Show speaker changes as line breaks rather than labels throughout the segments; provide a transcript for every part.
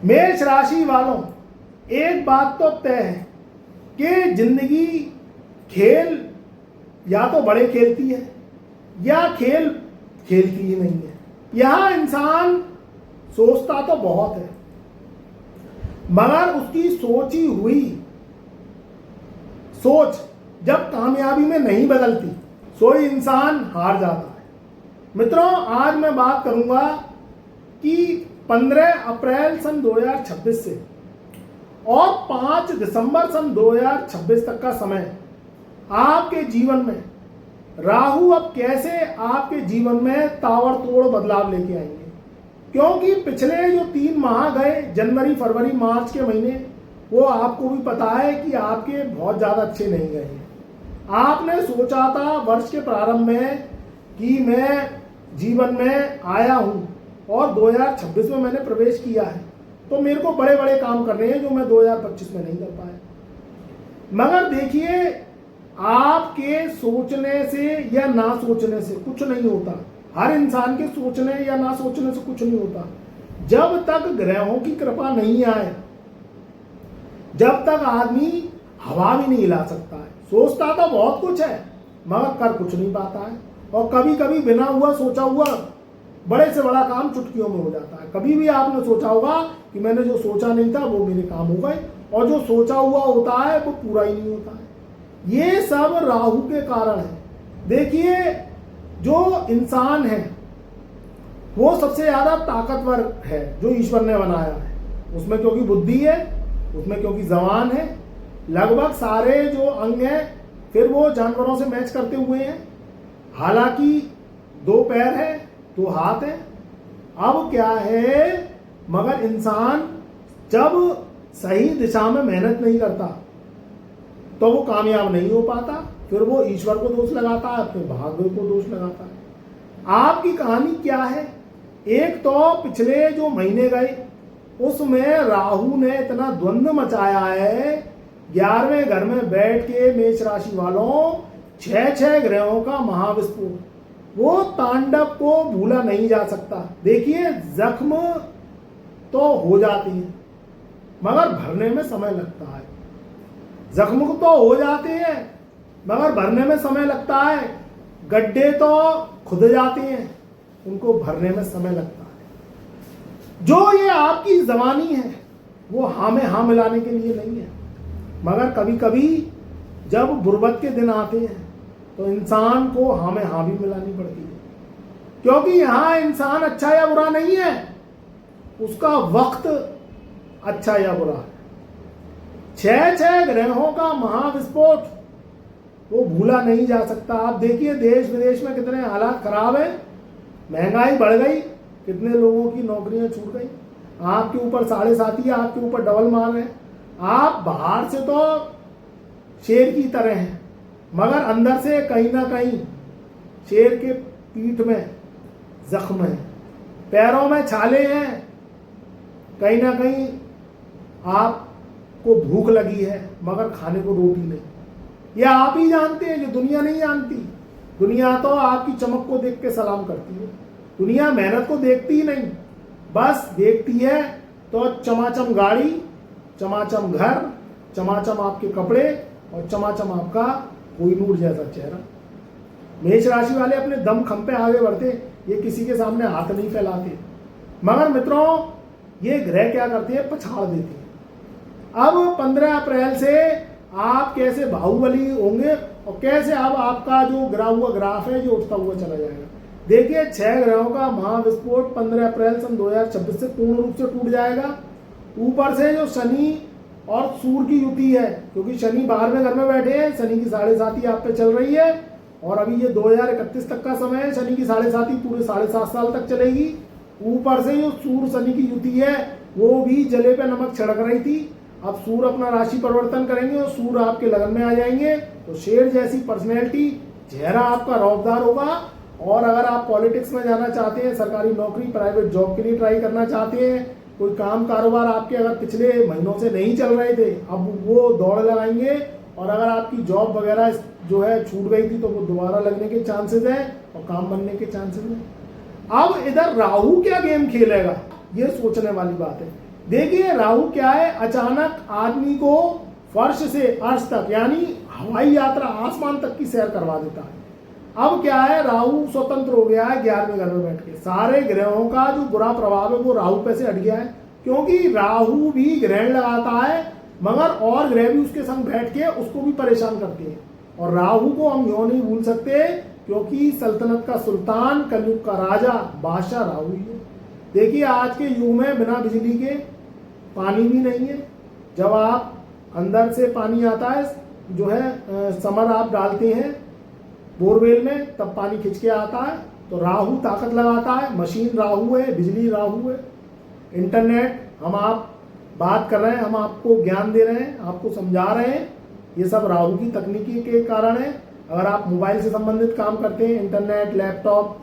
मेष राशि वालों, एक बात तो तय है कि जिंदगी खेल या तो बड़े खेलती है या खेल खेलती ही नहीं है। यहां इंसान सोचता तो बहुत है, मगर उसकी सोची हुई सोच जब कामयाबी में नहीं बदलती, सोई इंसान हार जाता है। मित्रों, आज मैं बात करूंगा कि 15 अप्रैल सन 2026 से और 5 दिसंबर सन 2026 तक का समय आपके जीवन में राहु अब कैसे आपके जीवन में ताबड़तोड़ बदलाव लेके आएंगे। क्योंकि पिछले जो 3 माह गए, जनवरी, फरवरी, मार्च के महीने, वो आपको भी पता है कि आपके बहुत ज़्यादा अच्छे नहीं गए हैं। आपने सोचा था वर्ष के प्रारंभ में कि मैं जीवन में आया हूँ और 2026 में मैंने प्रवेश किया है, तो मेरे को बड़े बड़े काम करने हैं जो मैं 2025 में नहीं कर पाया। मगर देखिए, आपके सोचने से या ना सोचने से कुछ नहीं होता। हर इंसान के सोचने या ना सोचने से कुछ नहीं होता। जब तक ग्रहों की कृपा नहीं आए, जब तक आदमी हवा भी नहीं हिला सकता है। सोचता तो बहुत कुछ है मगर कर कुछ नहीं पाता है। और कभी कभी बिना हुआ सोचा हुआ बड़े से बड़ा काम चुटकियों में हो जाता है। कभी भी आपने सोचा होगा कि मैंने जो सोचा नहीं था वो मेरे काम हो गए, और जो सोचा हुआ होता है वो पूरा ही नहीं होता है। ये सब राहु के कारण है। देखिए, जो इंसान है वो सबसे ज्यादा ताकतवर है जो ईश्वर ने बनाया है। उसमें क्योंकि बुद्धि है, उसमें क्योंकि जबान है, लगभग सारे जो अंग हैं फिर वो जानवरों से मैच करते हुए हैं। हालांकि 2 पैर है, 2 हाथ है। अब क्या है, मगर इंसान जब सही दिशा में मेहनत नहीं करता तो वो कामयाब नहीं हो पाता। फिर वो ईश्वर को दोष लगाता है, अपने भाग्य को दोष लगाता है। आपकी कहानी क्या है? एक तो पिछले जो महीने गए उसमें राहु ने इतना द्वंद्व मचाया है। 11वें घर में बैठ के मेष राशि वालों 6 ग्रहों का महाविस्फोट, वो तांडव को भूला नहीं जा सकता। देखिए, जख्म तो हो जाती है मगर भरने में समय लगता है। जख्म तो हो जाते हैं मगर भरने में समय लगता है। गड्ढे तो खुद जाते हैं, उनको भरने में समय लगता है। जो ये आपकी जवानी है वो हाँ में हाँ मिलाने के लिए नहीं है, मगर कभी कभी जब गुर्बत के दिन आते हैं तो इंसान को हाँ में हाँ भी मिलानी पड़ती है। क्योंकि यहां इंसान अच्छा या बुरा नहीं है, उसका वक्त अच्छा या बुरा है। 6 ग्रहों का महाविस्फोट वो भूला नहीं जा सकता। आप देखिए, देश विदेश में कितने हालात खराब है। महंगाई बढ़ गई, कितने लोगों की नौकरियां छूट गई। आपके ऊपर 7.5 आपके ऊपर डबल मार रहे हैं। आप बाहर से तो शेर की तरह हैं मगर अंदर से कहीं ना कहीं शेर के पीठ में जख्म है, पैरों में छाले हैं, कहीं ना कहीं आपको भूख लगी है मगर खाने को रोटी नहीं। ये आप ही जानते हैं, जो दुनिया नहीं जानती। दुनिया तो आपकी चमक को देख के सलाम करती है। दुनिया मेहनत को देखती ही नहीं, बस देखती है तो चमाचम गाड़ी, चमाचम घर, चमाचम आपके कपड़े और चमाचम आपका कोई नूर जैसा चेहरा। मेष राशि वाले अपने दम खम पे आगे बढ़ते, ये किसी के सामने हाथ नहीं फैलाते। मगर मित्रों, ये ग्रह क्या करते हैं, पछाड़ देते हैं। अब 15 अप्रैल से आप कैसे बाहुबली होंगे और कैसे अब आपका जो गिरा हुआ ग्राफ है जो उठता हुआ चला जाएगा। देखिए, 6 ग्रहों का महाविस्फोट 15 अप्रैल सन 2026 से पूर्ण रूप से टूट जाएगा। ऊपर से जो शनि और सूर्य की युति है, क्योंकि शनि 12वें घर में बैठे हैं, शनि की 7.5 आप पे चल रही है और अभी ये 2031 तक का समय है। शनि की 7.5 पूरे 7.5 साल तक चलेगी। ऊपर से जो सूर्य शनि की युति है वो भी जले पे नमक छिड़क रही थी। अब सूर्य अपना राशि परिवर्तन करेंगे और सूर्य आपके लगन में आ जाएंगे, तो शेर जैसी पर्सनैलिटी, चेहरा आपका रौबदार होगा। और अगर आप पॉलिटिक्स में जाना चाहते हैं, सरकारी नौकरी, प्राइवेट जॉब के लिए ट्राई करना चाहते हैं, कोई काम कारोबार आपके अगर पिछले महीनों से नहीं चल रहे थे, अब वो दौड़ लगाएंगे। और अगर आपकी जॉब वगैरह जो है छूट गई थी तो वो दोबारा लगने के चांसेस हैं और काम बनने के चांसेस हैं। अब इधर राहु क्या गेम खेलेगा, ये सोचने वाली बात है। देखिए राहु क्या है, अचानक आदमी को फर्श से अर्श तक यानी हवाई यात्रा आसमान तक की सैर करवा देता है। अब क्या है, राहु स्वतंत्र हो गया है 11वें घर में बैठ के, सारे ग्रहों का जो बुरा प्रभाव है वो राहु पे से हट गया है, क्योंकि राहु भी ग्रहण लगाता है मगर और ग्रह भी उसके संग बैठ के उसको भी परेशान करते हैं। और राहु को हम यूं नहीं भूल सकते क्योंकि सल्तनत का सुल्तान, कलयुग का राजा, बादशाह राहु ही है। देखिए आज के युग में बिना बिजली के पानी भी नहीं है। जब आप अंदर से पानी आता है, जो है समर आप डालते हैं बोरवेल में, तब पानी खिंच के आता है, तो राहु ताकत लगाता है। मशीन राहु है, बिजली राहु है, इंटरनेट हम आप बात कर रहे हैं, हम आपको ज्ञान दे रहे हैं, आपको समझा रहे हैं, ये सब राहु की तकनीकी के कारण है। अगर आप मोबाइल से संबंधित काम करते हैं, इंटरनेट, लैपटॉप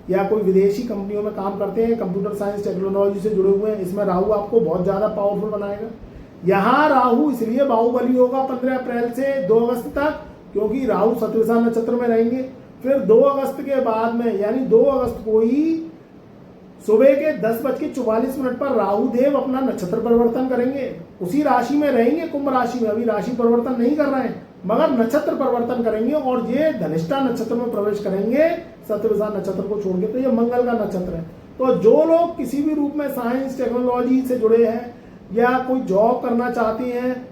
या कोई विदेशी कंपनियों में काम करते हैं, कंप्यूटर साइंस टेक्नोलॉजी से जुड़े हुए हैं, इसमें राहु आपको बहुत ज़्यादा पावरफुल बनाएगा। यहाँ राहु इसलिए बाहुबली होगा 15 अप्रैल से 2 अगस्त तक, क्योंकि राहु शतभिषा नक्षत्र में रहेंगे। फिर 2 अगस्त के बाद में यानी 2 अगस्त को ही सुबह के 10:44 पर राहु देव अपना नक्षत्र परिवर्तन करेंगे, उसी राशि में रहेंगे, कुंभ राशि में। अभी राशि परिवर्तन नहीं कर रहे हैं मगर नक्षत्र परिवर्तन करेंगे और ये धनिष्ठा नक्षत्र में प्रवेश करेंगे शतभिषा नक्षत्र को छोड़ के। तो ये मंगल का नक्षत्र है। तो जो लोग किसी भी रूप में साइंस टेक्नोलॉजी से जुड़े हैं या कोई जॉब करना चाहते हैं,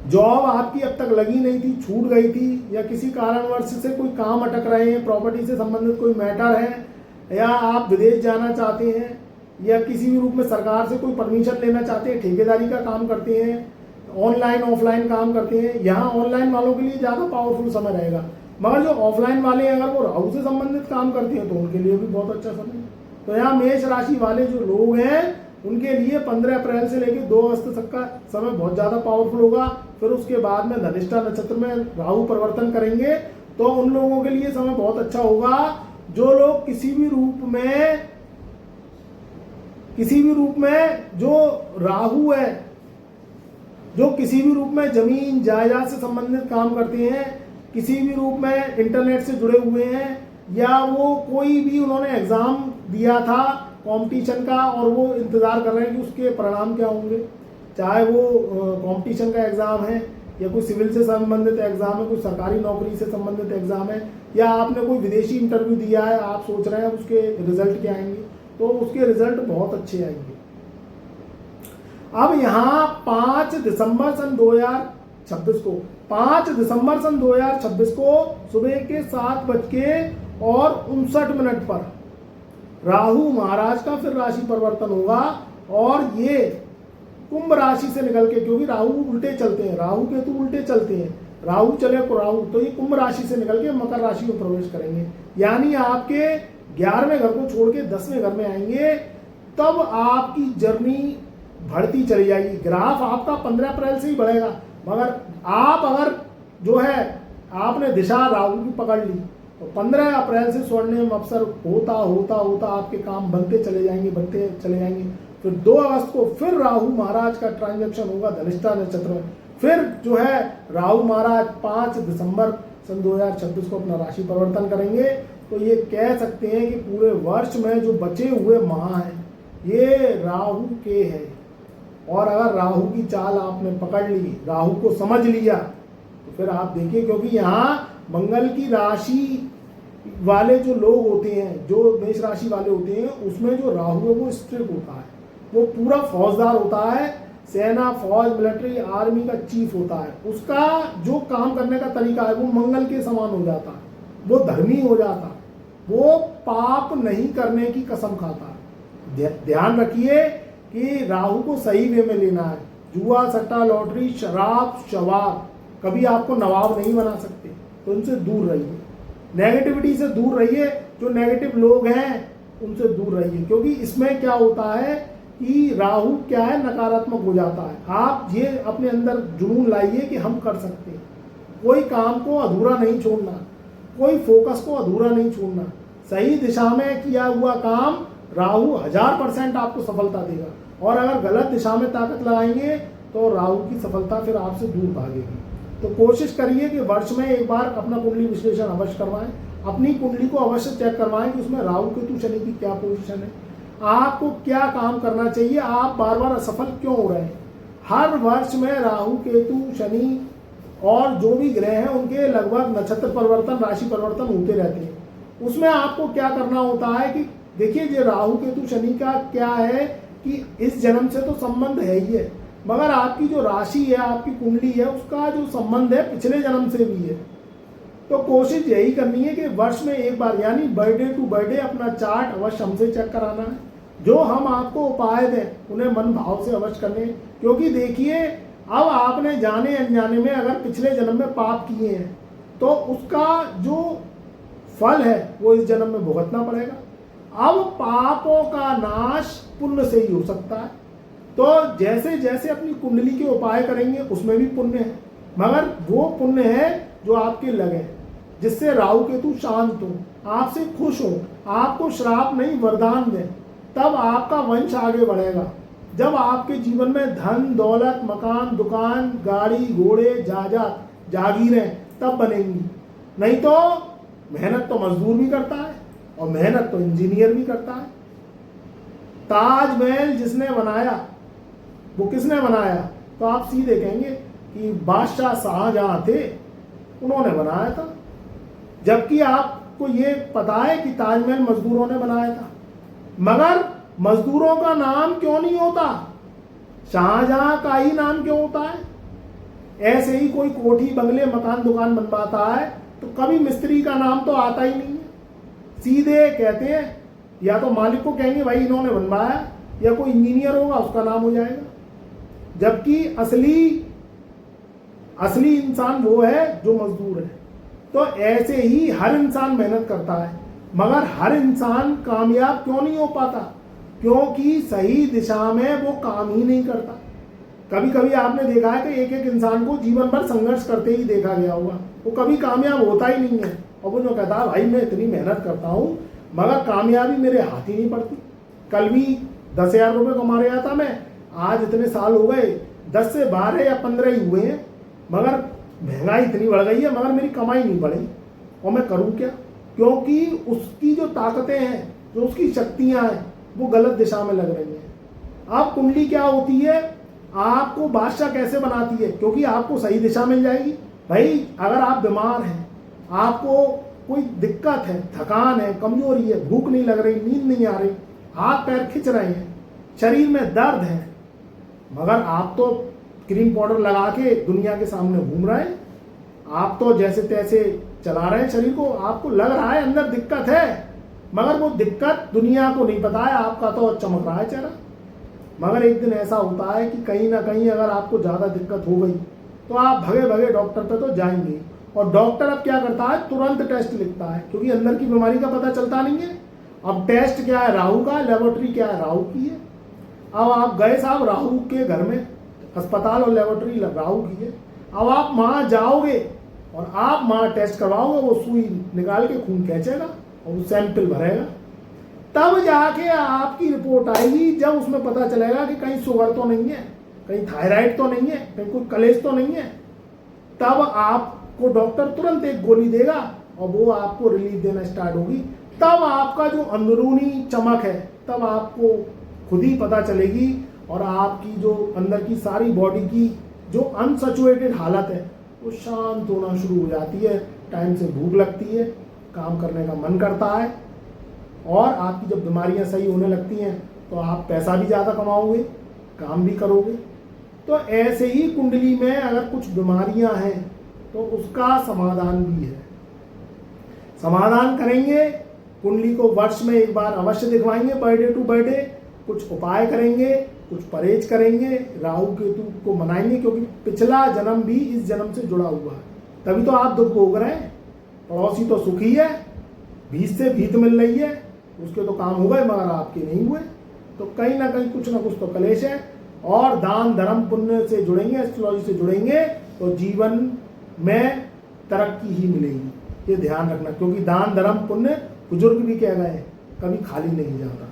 जॉब आपकी अब तक लगी नहीं थी, छूट गई थी, या किसी कारणवश से कोई काम अटक रहे हैं, प्रॉपर्टी से संबंधित कोई मैटर है, या आप विदेश जाना चाहते हैं, या किसी भी रूप में सरकार से कोई परमिशन लेना चाहते हैं, ठेकेदारी का काम करते हैं, ऑनलाइन ऑफलाइन काम करते हैं, यहाँ ऑनलाइन वालों के लिए ज़्यादा पावरफुल समय रहेगा। मगर जो ऑफलाइन वाले हैं अगर वो राहु से संबंधित काम करते हैं तो उनके लिए भी बहुत अच्छा समय है। तो यहाँ मेष राशि वाले जो लोग हैं उनके लिए 15 अप्रैल से लेकर 2 अगस्त तक का समय बहुत ज़्यादा पावरफुल होगा। फिर उसके बाद में धनिष्ठा नक्षत्र में राहु परिवर्तन करेंगे तो उन लोगों के लिए समय बहुत अच्छा होगा जो लोग किसी भी रूप में जो राहु है, जो किसी भी रूप में जमीन जायदाद से संबंधित काम करते हैं, किसी भी रूप में इंटरनेट से जुड़े हुए हैं, या वो कोई भी उन्होंने एग्जाम दिया था कंपटीशन का और वो इंतजार कर रहे हैं कि उसके परिणाम क्या होंगे, चाहे वो कंपटीशन का एग्जाम है या कोई सिविल से संबंधित एग्जाम है, कोई सरकारी नौकरी से संबंधित एग्जाम है, या आपने कोई विदेशी इंटरव्यू दिया है, आप सोच रहे हैं उसके रिजल्ट क्या आएंगे, तो उसके रिजल्ट बहुत अच्छे आएंगे। अब यहाँ 5 दिसंबर सन 2026 को 5 दिसंबर सन 2026 को सुबह के 7:59 पर राहु महाराज का फिर राशि परिवर्तन होगा और ये कुंभ राशि से निकल के, क्योंकि राहु उल्टे चलते हैं, राहु केतु उल्टे चलते हैं, राहु चले को राहु, तो ये कुंभ राशि से निकल के मकर राशि में प्रवेश करेंगे। यानी आपके 11वें घर को छोड़ के 10वें घर में आएंगे, तब आपकी जर्नी बढ़ती चली जाएगी। ग्राफ आपका 15 अप्रैल से ही बढ़ेगा, मगर आप अगर जो है आपने दिशा राहु की पकड़ ली तो 15 अप्रैल से स्वर्णिम अवसर होता होता होता आपके काम बनते चले जाएंगे। फिर 2 अगस्त को फिर राहु महाराज का ट्रांजैक्शन होगा धनिष्ठा नक्षत्र में। फिर जो है राहु महाराज 5 दिसंबर सन 2026 को अपना राशि परिवर्तन करेंगे। तो ये कह सकते हैं कि पूरे वर्ष में जो बचे हुए माह हैं ये राहु के हैं। और अगर राहु की चाल आपने पकड़ ली, राहु को समझ लिया, तो फिर आप देखिए, क्योंकि यहाँ मंगल की राशि वाले जो लोग होते हैं, जो मेष राशि वाले होते हैं, उसमें जो राहु है वो स्ट्रिक्ट होता है, वो पूरा फौजदार होता है, सेना, फौज, मिलिट्री, आर्मी का चीफ होता है। उसका जो काम करने का तरीका है वो मंगल के समान हो जाता है, वो धर्मी हो जाता है, वो पाप नहीं करने की कसम खाता है। ध्यान रखिए कि राहु को सही वे में लेना है। जुआ, सट्टा, लॉटरी, शराब, शवाब कभी आपको नवाब नहीं बना सकते, तो उनसे दूर रहिए। नेगेटिविटी से दूर रहिए, जो नेगेटिव लोग हैं उनसे दूर रहिए, क्योंकि इसमें क्या होता है कि राहु क्या है, नकारात्मक हो जाता है। आप ये अपने अंदर जुनून लाइए कि हम कर सकते हैं, कोई काम को अधूरा नहीं छोड़ना, कोई फोकस को अधूरा नहीं छोड़ना। सही दिशा में किया हुआ काम राहु 1000% आपको सफलता देगा, और अगर गलत दिशा में ताकत लगाएंगे तो राहु की सफलता फिर आपसे दूर भागेगी। तो कोशिश करिए कि वर्ष में एक बार अपना कुंडली विश्लेषण अवश्य करवाएं, अपनी कुंडली को अवश्य चेक करवाएं कि उसमें राहु केतु शनि की क्या पोजीशन है। आपको क्या काम करना चाहिए, आप बार बार असफल क्यों हो रहे हैं। हर वर्ष में राहु केतु शनि और जो भी ग्रह हैं उनके लगभग नक्षत्र परिवर्तन, राशि परिवर्तन होते रहते हैं। उसमें आपको क्या करना होता है कि देखिए, जो राहु केतु शनि का क्या है कि इस जन्म से तो संबंध है ही है, मगर आपकी जो राशि है, आपकी कुंडली है, उसका जो संबंध है पिछले जन्म से भी है। तो कोशिश यही करनी है कि वर्ष में एक बार यानी बर्थडे टू बर्थडे अपना चार्ट अवश्य हमसे चेक कराना है। जो हम आपको उपाय दें उन्हें मन भाव से अवश्य करने, क्योंकि देखिए अब आपने जाने अनजाने में अगर पिछले जन्म में पाप किए हैं तो उसका जो फल है वो इस जन्म में भुगतना पड़ेगा। अब पापों का नाश पुण्य से ही हो सकता है, तो जैसे जैसे अपनी कुंडली के उपाय करेंगे उसमें भी पुण्य है, मगर वो पुण्य है जो आपके लगे, जिससे राहु केतु शांत हो, आपसे खुश हो, आपको श्राप नहीं वरदान दे, तब आपका वंश आगे बढ़ेगा। जब आपके जीवन में धन दौलत, मकान, दुकान, गाड़ी, घोड़े, जायदाद, जागीरें तब बनेंगी। नहीं तो मेहनत तो मजदूर भी करता है और मेहनत तो इंजीनियर भी करता है। ताजमहल जिसने बनाया वो किसने बनाया, तो आप सीधे कहेंगे कि बादशाह शाहजहां थे, उन्होंने बनाया था। जबकि आपको ये पता है कि ताजमहल मजदूरों ने बनाया था, मगर मजदूरों का नाम क्यों नहीं होता, शाहजहां का ही नाम क्यों होता है। ऐसे ही कोई कोठी बंगले मकान दुकान बनवाता है तो कभी मिस्त्री का नाम तो आता ही नहीं है। सीधे कहते हैं या तो मालिक को कहेंगे भाई इन्होंने बनवाया, या कोई इंजीनियर होगा उसका नाम हो जाएगा। जबकि असली इंसान वो है जो मजदूर है। तो ऐसे ही हर इंसान मेहनत करता है, मगर हर इंसान कामयाब क्यों नहीं हो पाता, क्योंकि सही दिशा में वो काम ही नहीं करता। कभी कभी आपने देखा है कि एक एक इंसान को जीवन भर संघर्ष करते ही देखा गया होगा, वो कभी कामयाब होता ही नहीं है। और वो जो कहता है भाई मैं इतनी मेहनत करता हूँ मगर कामयाबी मेरे हाथ ही नहीं पड़ती। कल भी 10,000 रुपये कमा रहा था मैं, आज इतने साल हो गए 10 से 12 या 15 ही हुए हैं, मगर महंगाई इतनी बढ़ गई है मगर मेरी कमाई नहीं बढ़ी। और मैं करूँ क्या, क्योंकि उसकी जो ताकतें हैं, जो उसकी शक्तियाँ हैं, वो गलत दिशा में लग रही हैं। अब कुंडली क्या होती है, आपको बादशाह कैसे बनाती है, क्योंकि आपको सही दिशा मिल जाएगी। भाई अगर आप बीमार हैं, आपको कोई दिक्कत है, थकान है, कमजोरी है, भूख नहीं लग रही, नींद नहीं आ रही, हाथ पैर खिंच रहे हैं, शरीर में दर्द है, मगर आप तो क्रीम पाउडर लगा के दुनिया के सामने घूम रहे हैं, आप तो जैसे तैसे चला रहे हैं शरीर को, आपको लग रहा है अंदर दिक्कत है, मगर वो दिक्कत दुनिया को नहीं पता है, आपका तो चमक रहा है चेहरा। मगर एक दिन ऐसा होता है कि कहीं ना कहीं अगर आपको ज़्यादा दिक्कत हो गई तो आप भगे भगे डॉक्टर पे तो जाएंगे, और डॉक्टर अब क्या करता है, तुरंत टेस्ट लिखता है, क्योंकि अंदर की बीमारी का पता चलता नहीं है। अब टेस्ट क्या है, राहु का, लेबोरेटरी क्या है, राहु की है। अब आप गए साहब राहु के घर में, अस्पताल और लेबोरेटरी राहु की है। अब आप वहाँ जाओगे और आप वहाँ टेस्ट करवाओगे, वो सुई निकाल के खून खींचेगा और वो सैंपल भरेगा, तब जाके आपकी रिपोर्ट आएगी, जब उसमें पता चलेगा कि कहीं शुगर तो नहीं है, कहीं थायराइड तो नहीं है, कहीं कोई कलेश तो नहीं है, तब आपको डॉक्टर तुरंत एक गोली देगा और वो आपको रिलीफ देना स्टार्ट होगी। तब आपका जो अंदरूनी चमक है, तब आपको खुद ही पता चलेगी, और आपकी जो अंदर की सारी बॉडी की जो अनसैचुरेटेड हालत है वो शांत होना शुरू हो जाती है। टाइम से भूख लगती है, काम करने का मन करता है, और आपकी जब बीमारियां सही होने लगती हैं तो आप पैसा भी ज़्यादा कमाओगे, काम भी करोगे। तो ऐसे ही कुंडली में अगर कुछ बीमारियां हैं तो उसका समाधान भी है। समाधान करेंगे, कुंडली को वर्ष में एक बार अवश्य दिखवाएंगे, बर्थडे टू बर्थडे, कुछ उपाय करेंगे, कुछ परहेज करेंगे, राहु केतु को मनाएंगे, क्योंकि पिछला जन्म भी इस जन्म से जुड़ा हुआ है, तभी तो आप दुख भोग रहे हैं। पड़ोसी तो सुखी है, भीत से भीत मिल रही है, उसके तो काम हो गए मगर आपके नहीं हुए, तो कहीं ना कहीं कुछ ना कुछ तो कलेश है। और दान धर्म पुण्य से जुड़ेंगे, एस्ट्रोलॉजी से जुड़ेंगे तो जीवन में तरक्की ही मिलेगी, ये ध्यान रखना, क्योंकि दान धर्म पुण्य बुजुर्ग भी कह गए कभी खाली नहीं जाता।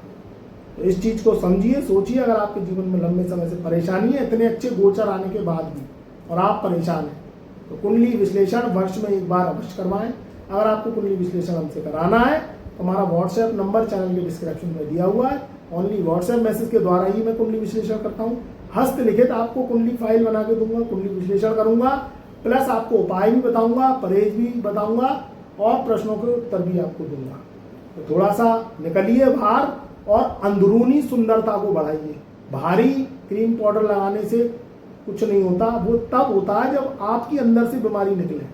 तो इस चीज को समझिए, सोचिए। अगर आपके जीवन में लंबे समय से परेशानी है, इतने अच्छे गोचर आने के बाद भी, और आप परेशान हैं, तो कुंडली विश्लेषण वर्ष में एक बार अवश्य करवाएं। अगर आपको कुंडली विश्लेषण हमसे कराना है तो हमारा व्हाट्सएप नंबर चैनल के डिस्क्रिप्शन में दिया हुआ है, ओनली व्हाट्सएप मैसेज के द्वारा ही मैं कुंडली विश्लेषण करता हूँ। हस्तलिखित आपको कुंडली फाइल बना के दूंगा, कुंडली विश्लेषण करूंगा, प्लस आपको उपाय भी बताऊंगा, परहेज भी बताऊंगा और प्रश्नों के उत्तर भी आपको दूंगा। तो थोड़ा सा निकलिए बाहर और अंदरूनी सुंदरता को बढ़ाइए। भारी क्रीम पाउडर लगाने से कुछ नहीं होता, वो तब होता है जब आपकी अंदर से बीमारी निकले।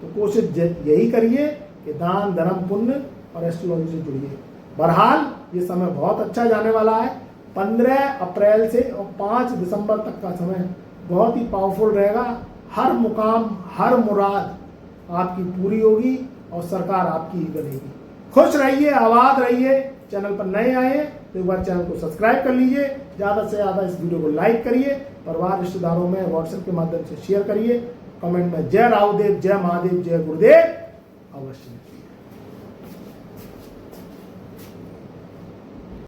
तो कोशिश यही करिए कि दान धर्म पुण्य और एस्ट्रोलॉजी से जुड़िए। बहरहाल ये समय बहुत अच्छा जाने वाला है। 15 अप्रैल से और 5 दिसंबर तक का समय बहुत ही पावरफुल रहेगा। हर मुकाम हर मुराद आपकी पूरी होगी और सरकार आपकी ही बनेगी। खुश रहिए, आबाद रहिए। चैनल पर नए आए तो एक बार चैनल को सब्सक्राइब कर लीजिए, ज़्यादा से ज़्यादा इस वीडियो को लाइक करिए, परिवार रिश्तेदारों में व्हाट्सएप के माध्यम से शेयर करिए, कमेंट में जय राहुदेव, जय महादेव, जय गुरुदेव अवश्य।